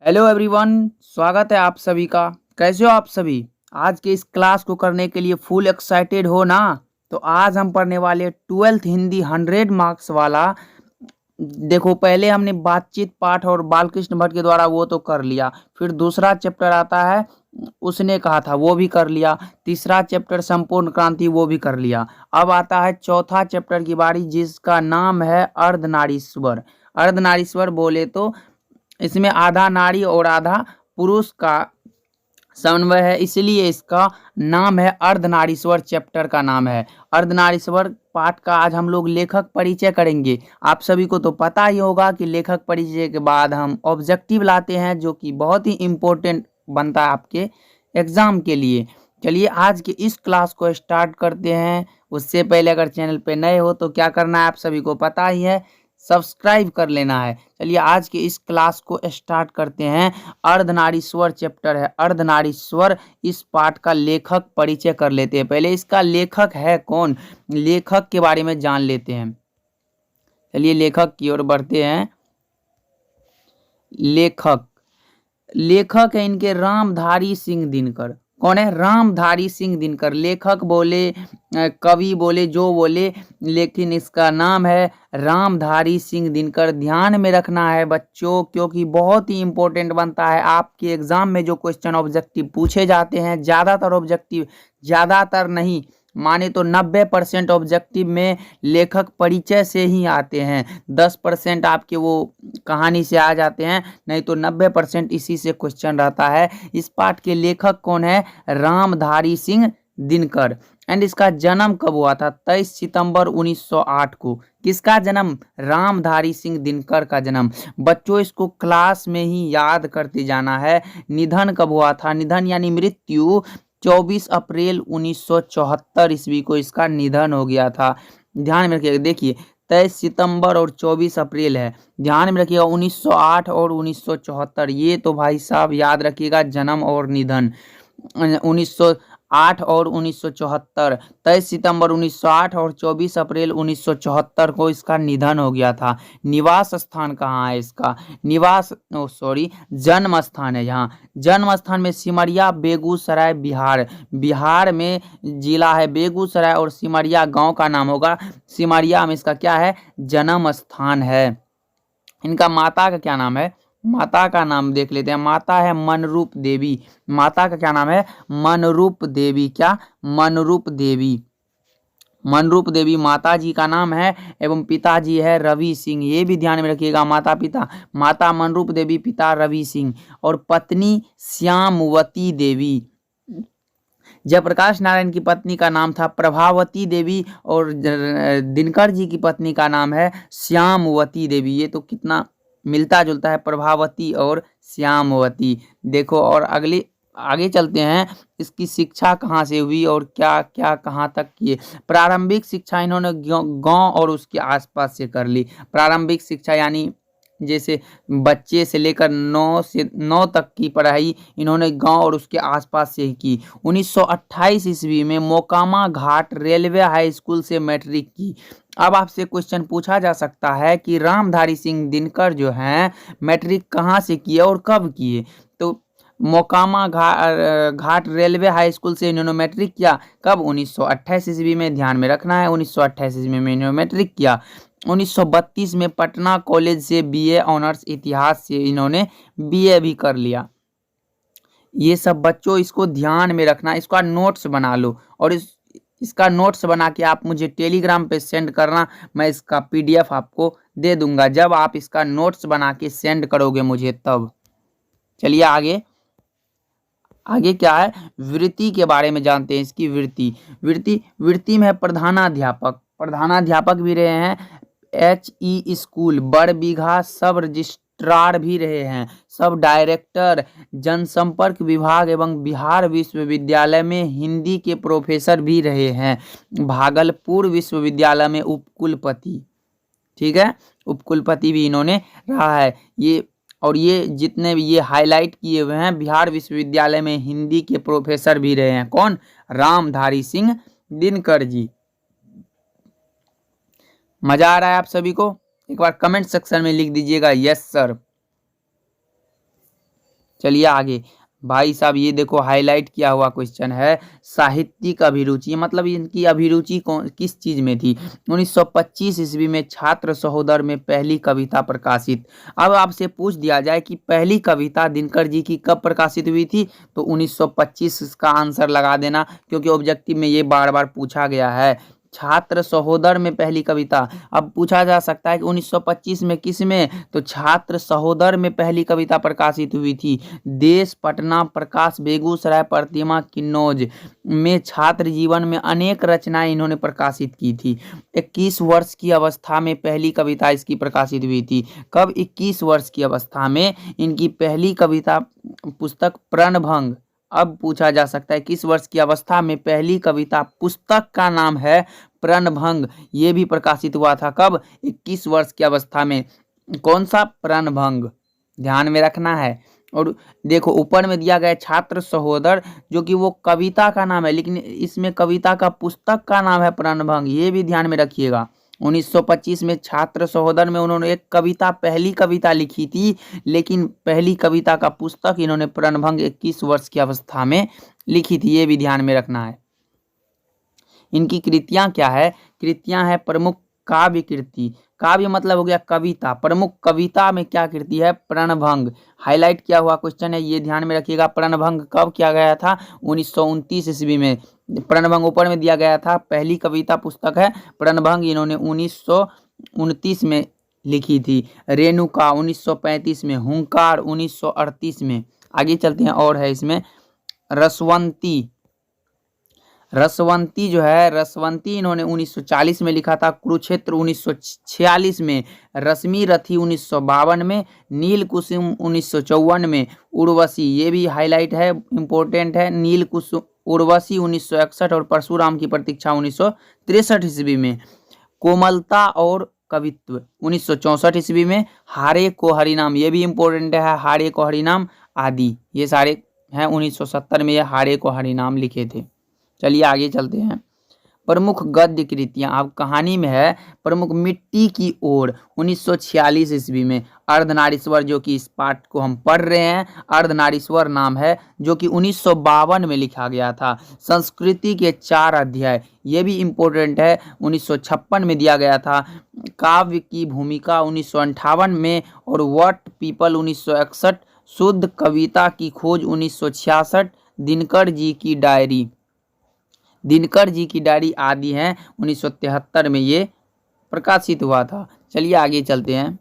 Hello everyone, स्वागत है आप सभी का। कैसे हो आप सभी? आज के इस क्लास को करने के लिए फुल एक्साइटेड हो ना? तो आज हम पढ़ने वाले 12th हिंदी 100 मार्क्स वाला। देखो, पहले हमने बातचीत पाठ और बालकृष्ण भट्ट के द्वारा वो तो कर लिया। फिर दूसरा चैप्टर आता है, उसने कहा था, वो भी कर लिया। तीसरा चैप्टर संपूर्ण क्रांति, वो भी कर लिया। अब आता है चौथा चैप्टर की बारी, जिसका नाम है अर्धनारीश्वर। अर्धनारीश्वर बोले तो इसमें आधा नारी और आधा पुरुष का समन्वय है, इसलिए इसका नाम है अर्धनारीश्वर। चैप्टर का नाम है अर्धनारीश्वर। पाठ का आज हम लोग लेखक परिचय करेंगे। आप सभी को तो पता ही होगा कि लेखक परिचय के बाद हम ऑब्जेक्टिव लाते हैं, जो कि बहुत ही इम्पोर्टेंट बनता है आपके एग्जाम के लिए। चलिए आज के इस क्लास को स्टार्ट करते हैं। उससे पहले अगर चैनल पे नए हो तो क्या करना है आप सभी को पता ही है, सब्सक्राइब कर लेना है। चलिए आज के इस क्लास को स्टार्ट करते हैं। अर्धनारीश्वर चैप्टर है अर्धनारीश्वर। इस पाठ का लेखक परिचय कर लेते हैं। पहले इसका लेखक है कौन, लेखक के बारे में जान लेते हैं। चलिए लेखक की ओर बढ़ते हैं। लेखक लेखक है इनके रामधारी सिंह दिनकर। कौन है? रामधारी सिंह दिनकर। लेखक बोले, कवि बोले, जो बोले, लेकिन इसका नाम है रामधारी सिंह दिनकर। ध्यान में रखना है बच्चों, क्योंकि बहुत ही इंपॉर्टेंट बनता है आपके एग्जाम में। जो क्वेश्चन ऑब्जेक्टिव पूछे जाते हैं, ज़्यादातर ऑब्जेक्टिव, ज़्यादातर नहीं माने तो 90% ऑब्जेक्टिव में लेखक परिचय से ही आते हैं। 10% आपके वो कहानी से आ जाते हैं, नहीं तो 90% इसी से क्वेश्चन रहता है। इस पाठ के लेखक कौन है? रामधारी सिंह दिनकर। एंड इसका जन्म कब हुआ था? 23 सितंबर 1908 को। किसका जन्म? रामधारी सिंह दिनकर का जन्म। बच्चों इसको क्लास में ही याद करते जाना है। निधन कब हुआ था? निधन यानी मृत्यु 24 अप्रैल 1974 ईस्वी को इसका निधन हो गया था। ध्यान में रखिएगा। देखिए 23 सितंबर और 24 अप्रैल है। ध्यान में रखिएगा 1908 और 1974, ये तो भाई साहब याद रखिएगा, जन्म और निधन 1908 और 1974। 23 सितंबर 1908 और 24 अप्रैल 1974 को इसका निधन हो गया था। निवास स्थान कहाँ है इसका? जन्म स्थान है यहाँ। जन्म स्थान में सिमरिया, बेगूसराय, बिहार। बिहार में जिला है बेगूसराय और सिमरिया गांव का नाम होगा। सिमरिया में इसका क्या है? जन्म स्थान है। इनका माता का क्या नाम है? माता का नाम देख लेते हैं। माता है मनरूप देवी। माता का क्या नाम है? मनरूप देवी। क्या? मनरूप देवी। मनरूप देवी माता जी का नाम है, एवं पिताजी है रवि सिंह। ये भी ध्यान में रखिएगा, माता पिता। माता मनरूप देवी, पिता रवि सिंह, और पत्नी श्यामवती देवी। जयप्रकाश नारायण की पत्नी का नाम था प्रभावती देवी, और दिनकर जी की पत्नी का नाम है श्यामवती देवी। ये तो कितना मिलता जुलता है, प्रभावती और श्यामवती। देखो, और अगले आगे चलते हैं। इसकी शिक्षा कहाँ से हुई और क्या क्या कहाँ तक किए? प्रारंभिक शिक्षा इन्होंने गांव और उसके आसपास से कर ली। प्रारंभिक शिक्षा यानी जैसे बच्चे से लेकर 9 तक की पढ़ाई इन्होंने गांव और उसके आसपास से ही की। 1928 ईस्वी में मोकामा घाट रेलवे हाई स्कूल से मैट्रिक की। अब आपसे क्वेश्चन पूछा जा सकता है कि रामधारी सिंह दिनकर जो हैं मैट्रिक कहाँ से किए और कब किए? तो मोकामा घाट रेलवे हाई स्कूल से इन्होंने मैट्रिक किया। कब? 1928 ईस्वी में। ध्यान में रखना है, 1928 ईस्वी में इन्होंने मैट्रिक किया। 1932 में पटना कॉलेज से बीए ऑनर्स इतिहास से इन्होंने बीए भी कर लिया। ये सब बच्चों इसको ध्यान में रखना, इसका नोट्स बना लो, और इसका नोट्स बना के आप मुझे टेलीग्राम पे सेंड करना। मैं इसका पीडीएफ आपको दे दूंगा जब आप इसका नोट्स बना के सेंड करोगे मुझे तब। चलिए आगे आगे क्या है? वृत्ति के बारे में जानते हैं। इसकी वृत्ति में है प्रधानाध्यापक। प्रधानाध्यापक भी रहे हैं। HE स्कूल बड़बीघा सब रजिस्ट्रार भी रहे हैं। सब डायरेक्टर, जनसंपर्क विभाग एवं बिहार विश्वविद्यालय में हिंदी के प्रोफेसर भी रहे हैं। भागलपुर विश्वविद्यालय में उपकुलपति। ठीक है, उपकुलपति भी इन्होंने रहा है। ये जितने भी ये हाईलाइट किए हुए हैं, बिहार विश्वविद्यालय में हिंदी के प्रोफेसर भी रहे हैं। कौन? रामधारी सिंह दिनकर जी। मजा आ रहा है आप सभी को? एक बार कमेंट सेक्शन में लिख दीजिएगा यस सर। चलिए आगे भाई साहब, ये देखो हाईलाइट किया हुआ क्वेश्चन है, साहित्यिक अभिरुचि, मतलब इनकी अभिरुचि कौन किस चीज में थी। 1925 ईस्वी में छात्र सहोदर में पहली कविता प्रकाशित। अब आपसे पूछ दिया जाए कि पहली कविता दिनकर जी की कब प्रकाशित हुई थी, तो 1925 इसका आंसर लगा देना, क्योंकि ऑब्जेक्टिव में ये बार बार पूछा गया है। छात्र सहोदर में पहली कविता, अब पूछा जा सकता है कि 1925 में किस में, तो छात्र सहोदर में पहली कविता प्रकाशित हुई थी। देश, पटना, प्रकाश, बेगूसराय, प्रतिमा, किन्नौज में छात्र जीवन में अनेक रचनाएं इन्होंने प्रकाशित की थी। 21 वर्ष की अवस्था में पहली कविता इसकी प्रकाशित हुई थी। कब? 21 वर्ष की अवस्था में इनकी पहली कविता पुस्तक प्रणभंग। अब पूछा जा सकता है किस वर्ष की अवस्था में पहली कविता पुस्तक का नाम है प्रणभंग, ये भी प्रकाशित हुआ था। कब? 21 वर्ष की अवस्था में। कौन सा? प्रणभंग, ध्यान में रखना है। और देखो ऊपर में दिया गया छात्र सहोदर, जो कि वो कविता का नाम है, लेकिन इसमें कविता का पुस्तक का नाम है प्रणभंग, ये भी ध्यान में रखिएगा। 1925 में छात्र सहोदर में उन्होंने एक कविता, पहली कविता लिखी थी, लेकिन पहली कविता का पुस्तक इन्होंने प्रणभंग 21 वर्ष की अवस्था में लिखी थी, ये भी ध्यान में रखना है। इनकी कृतियां क्या है? कृतियां है प्रमुख काव्य कृति। काव्य मतलब हो गया कविता, प्रमुख कविता में क्या कृति है? प्रणभंग। हाईलाइट किया हुआ क्वेश्चन है, ये ध्यान में रखिएगा। प्रणभंग कब किया गया था? 1929 ईस्वी में। प्रणभंग ऊपर में दिया गया था, पहली कविता पुस्तक है प्रणभंग, इन्होंने 1929 में लिखी थी। रेणुका 1935 में, हुंकार 1938 में। आगे चलते हैं, और है इसमें रसवंती। रसवंती जो है, रसवंती इन्होंने 1940 में लिखा था। कुरुक्षेत्र 1946 में, रश्मि रथी 1952 में, नील कुसुम 1954 में, उर्वशी, ये भी हाईलाइट है, इंपॉर्टेंट है। नील कुसुम, उर्वशी 1961 और परशुराम की प्रतीक्षा 1963 ईस्वी में। कोमलता और कवित्व 1964 ईस्वी में। हारे को हरिनाम, ये भी इंपॉर्टेंट है, हारे को हरिनाम आदि, ये सारे हैं 1970 में, ये हारे को हरिनाम लिखे थे। चलिए आगे चलते हैं। प्रमुख गद्य कृतियां, अब कहानी में है प्रमुख मिट्टी की ओर 1946 ईस्वी में। अर्धनारीश्वर, जो कि इस पाठ को हम पढ़ रहे हैं, अर्धनारीश्वर नाम है, जो कि 1952 में लिखा गया था। संस्कृति के 4 अध्याय, ये भी इम्पोर्टेंट है, 1956 में दिया गया था। काव्य की भूमिका 1958 में, और व्हाट पीपल 1961। शुद्ध कविता की खोज 1966। दिनकर जी की डायरी, दिनकर जी की डायरी आदि हैं 1973 में ये प्रकाशित हुआ था। चलिए आगे चलते हैं।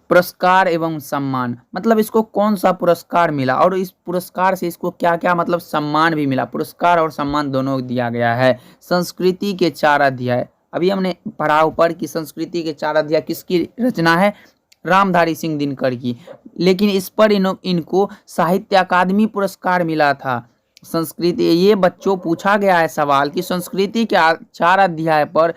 पुरस्कार एवं सम्मान, मतलब इसको कौन सा पुरस्कार मिला और इस पुरस्कार से इसको क्या क्या मतलब सम्मान भी मिला। पुरस्कार और सम्मान दोनों दिया गया है। संस्कृति के 4 अध्याय, अभी हमने पढ़ा ऊपर कि संस्कृति के 4 अध्याय किसकी रचना है? रामधारी सिंह दिनकर की, लेकिन इस पर इनको साहित्य अकादमी पुरस्कार मिला था। संस्कृति, ये बच्चों पूछा गया है सवाल कि संस्कृति के 4 अध्याय पर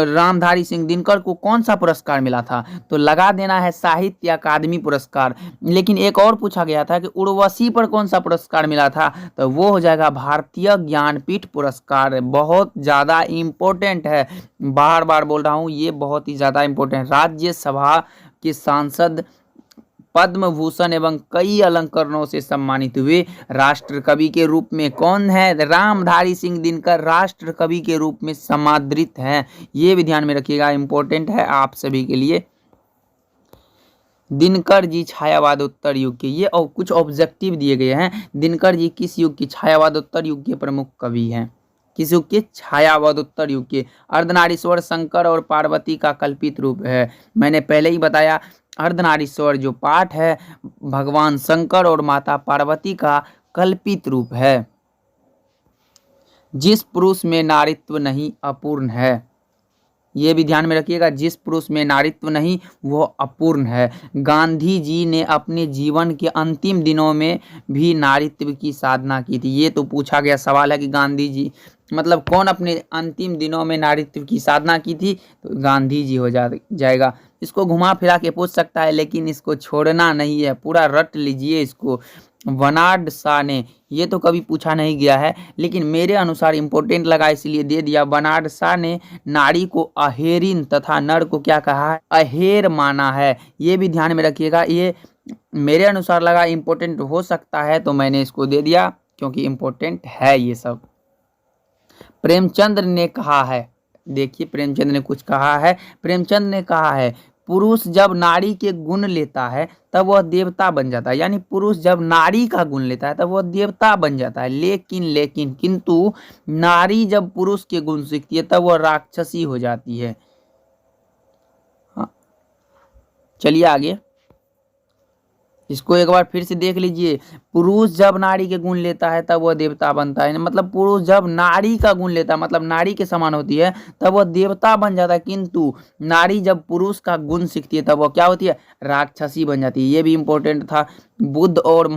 रामधारी सिंह दिनकर को कौन सा पुरस्कार मिला था, तो लगा देना है साहित्य अकादमी पुरस्कार। लेकिन एक और पूछा गया था कि उर्वशी पर कौन सा पुरस्कार मिला था, तो वो हो जाएगा भारतीय ज्ञानपीठ पुरस्कार। बहुत ज़्यादा इम्पोर्टेंट है, बार बार बोल रहा हूँ, ये बहुत ही ज़्यादा इम्पोर्टेंट। राज्यसभा के सांसद, पद्म भूषण एवं कई अलंकरणों से सम्मानित हुए। राष्ट्र कवि के रूप में कौन है? रामधारी सिंह दिनकर राष्ट्र कवि के रूप में समादृत हैं, ये भी ध्यान में रखिएगा, इंपॉर्टेंट है आप सभी के लिए। दिनकर जी छायावादोत्तर युग के, ये और कुछ ऑब्जेक्टिव दिए गए हैं। दिनकर जी किस युग की? छायावादोत्तर युग के प्रमुख कवि हैं। किस युग के? छायावादोत्तर युग के। अर्धनारीश्वर शंकर और पार्वती का कल्पित रूप है। मैंने पहले ही बताया, अर्धनारीश्वर जो पाठ है भगवान शंकर और माता पार्वती का कल्पित रूप है। जिस पुरुष में नारीत्व नहीं अपूर्ण है, ये भी ध्यान में रखिएगा, जिस पुरुष में नारीत्व नहीं वो अपूर्ण है। गांधी जी ने अपने जीवन के अंतिम दिनों में भी नारीत्व की साधना की थी। ये तो पूछा गया सवाल है कि गांधी जी मतलब कौन अपने अंतिम दिनों में नारीत्व की साधना की थी, तो गांधी जी हो जाएगा। इसको घुमा फिरा के पूछ सकता है, लेकिन इसको छोड़ना नहीं है, पूरा रट लीजिए इसको। बर्नार्ड शॉ ने, ये तो कभी पूछा नहीं गया है लेकिन मेरे अनुसार इम्पोर्टेंट लगा इसलिए दे दिया। बर्नार्ड शॉ ने नारी को अहेरिन तथा नर को क्या कहा है? अहेर माना है। ये भी ध्यान में रखिएगा, ये मेरे अनुसार लगा इम्पोर्टेंट हो सकता है तो मैंने इसको दे दिया क्योंकि इम्पोर्टेंट है ये सब। प्रेमचंद ने कहा है, देखिए प्रेमचंद ने कुछ कहा है। प्रेमचंद ने कहा है पुरुष जब नारी के गुण लेता है तब वह देवता बन जाता है, यानी पुरुष जब नारी का गुण लेता है तब वह देवता बन जाता है। लेकिन किंतु नारी जब पुरुष के गुण सीखती है तब वह राक्षसी हो जाती है। हाँ, चलिए आगे, इसको एक बार फिर से देख लीजिए। पुरुष जब नारी के गुण लेता है तब वह देवता बनता है, मतलब पुरुष जब नारी का गुण लेता है मतलब नारी के समान होती है तब वह देवता बन जाता है, किंतु नारी जब पुरुष का गुण सीखती है तब वह क्या होती है? राक्षसी बन जाती है। ये भी इंपॉर्टेंट था। बुद्ध और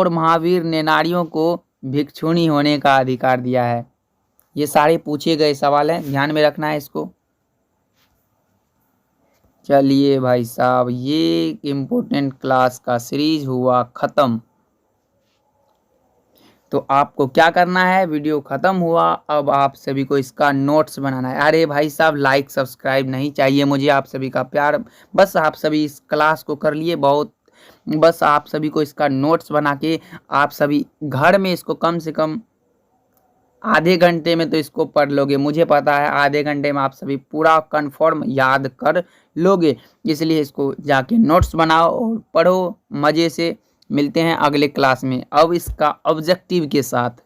महावीर ने नारियों को भिक्षुणी होने का अधिकार दिया है। ये सारे पूछे गए सवाल हैं, ध्यान में रखना है इसको। चलिए भाई साहब, ये इम्पोर्टेंट क्लास का सीरीज हुआ ख़त्म। तो आपको क्या करना है, वीडियो ख़त्म हुआ, अब आप सभी को इसका नोट्स बनाना है। अरे भाई साहब, लाइक सब्सक्राइब नहीं चाहिए मुझे, आप सभी का प्यार, बस आप सभी इस क्लास को कर लिए बहुत, बस आप सभी को इसका नोट्स बना के आप सभी घर में इसको कम से कम आधे घंटे में तो इसको पढ़ लोगे। मुझे पता है आधे घंटे में आप सभी पूरा कंफर्म याद कर लोगे, इसलिए इसको जाके नोट्स बनाओ और पढ़ो मज़े से। मिलते हैं अगले क्लास में अब इसका ऑब्जेक्टिव के साथ।